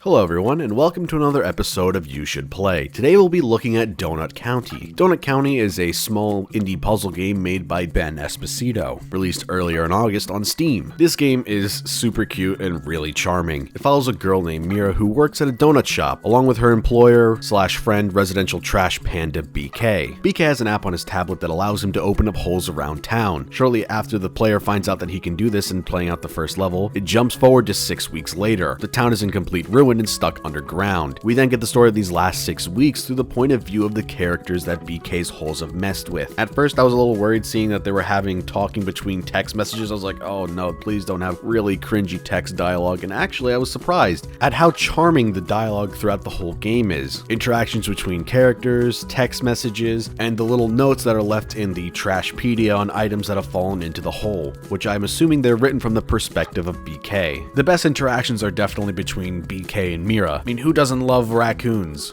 Hello everyone, and welcome to another episode of You Should Play. Today we'll be looking at Donut County. Donut County is a small indie puzzle game made by Ben Esposito, released earlier in August on Steam. This game is super cute and really charming. It follows a girl named Mira who works at a donut shop, along with her employer/friend residential trash panda BK. BK has an app on his tablet that allows him to open up holes around town. Shortly after the player finds out that he can do this and playing out the first level, it jumps forward to 6 weeks later. The town is in complete ruin and stuck underground. We then get the story of these last 6 weeks through the point of view of the characters that BK's holes have messed with. At first I was a little worried seeing that they were having talking between text messages. I was like, oh no, please don't have really cringy text dialogue, and actually I was surprised at how charming the dialogue throughout the whole game is. Interactions between characters, text messages, and the little notes that are left in the Trashpedia on items that have fallen into the hole, which I'm assuming they're written from the perspective of BK. The best interactions are definitely between BK and Mira. I mean, who doesn't love raccoons?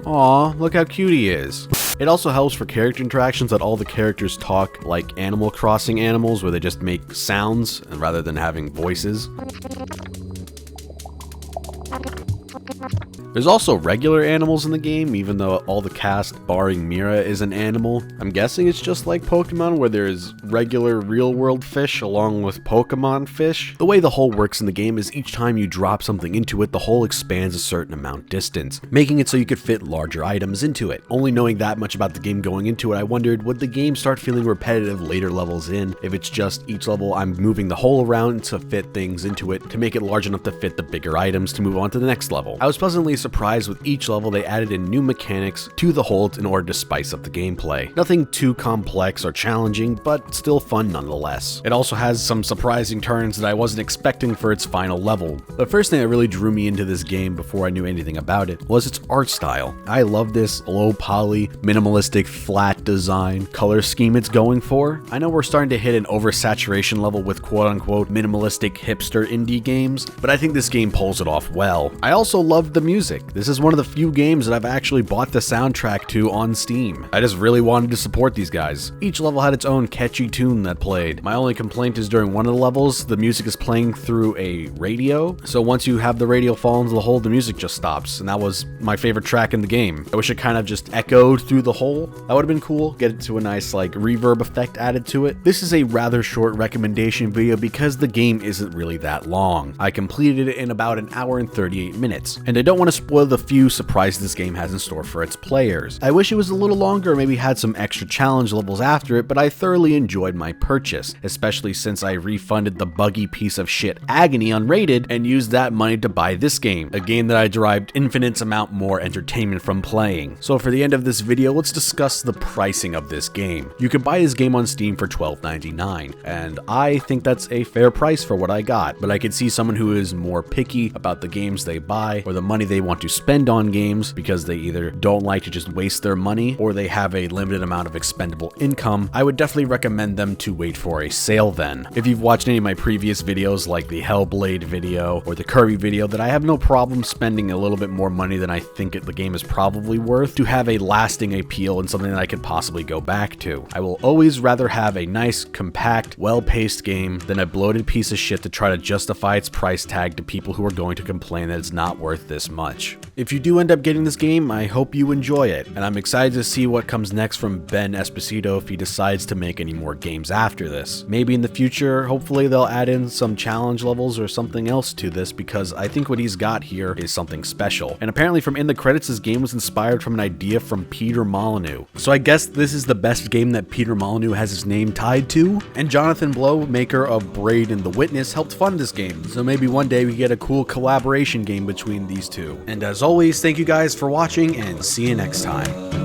Aw, look how cute he is. It also helps for character interactions that all the characters talk like Animal Crossing animals, where they just make sounds rather than having voices. There's also regular animals in the game, even though all the cast, barring Mira, is an animal. I'm guessing it's just like Pokemon, where there's regular real-world fish along with Pokemon fish. The way the hole works in the game is each time you drop something into it, the hole expands a certain amount distance, making it so you could fit larger items into it. Only knowing that much about the game going into it, I wondered, would the game start feeling repetitive later levels in, if it's just each level I'm moving the hole around to fit things into it, to make it large enough to fit the bigger items to move on to the next level. I was pleasantly surprised with each level they added in new mechanics to the holes in order to spice up the gameplay. Nothing too complex or challenging, but still fun nonetheless. It also has some surprising turns that I wasn't expecting for its final level. The first thing that really drew me into this game before I knew anything about it was its art style. I love this low poly, minimalistic, flat design color scheme it's going for. I know we're starting to hit an oversaturation level with quote-unquote minimalistic hipster indie games, but I think this game pulls it off well. I also loved the music. This is one of the few games that I've actually bought the soundtrack to on Steam. I just really wanted to support these guys. Each level had its own catchy tune that played. My only complaint is during one of the levels, the music is playing through a radio, so once you have the radio fall into the hole, the music just stops, and that was my favorite track in the game. I wish it kind of just echoed through the hole. That would have been cool. Get it to a nice like reverb effect added to it. This is a rather short recommendation video because the game isn't really that long. I completed it in about an hour and 38 minutes, and I don't want to spoil the few surprises this game has in store for its players. I wish it was a little longer, or maybe had some extra challenge levels after it, but I thoroughly enjoyed my purchase, especially since I refunded the buggy piece of shit Agony unrated and used that money to buy this game, a game that I derived infinite amount more entertainment from playing. So for the end of this video, let's discuss the pricing of this game. You can buy this game on Steam for $12.99, and I think that's a fair price for what I got, but I could see someone who is more picky about the games they buy or the money they want to spend on games because they either don't like to just waste their money or they have a limited amount of expendable income. I would definitely recommend them to wait for a sale then. If you've watched any of my previous videos like the Hellblade video or the Kirby video, that I have no problem spending a little bit more money than I think the game is probably worth to have a lasting appeal and something that I could possibly go back to. I will always rather have a nice, compact, well-paced game than a bloated piece of shit to try to justify its price tag to people who are going to complain that it's not worth this much. If you do end up getting this game, I hope you enjoy it, and I'm excited to see what comes next from Ben Esposito if he decides to make any more games after this. Maybe in the future, hopefully they'll add in some challenge levels or something else to this, because I think what he's got here is something special. And apparently from in the credits, this game was inspired from an idea from Peter Molyneux. So I guess this is the best game that Peter Molyneux has his name tied to, and Jonathan Blow, maker of Braid and The Witness, helped fund this game, so maybe one day we get a cool collaboration game between these two. And as always, thank you guys for watching, and see you next time.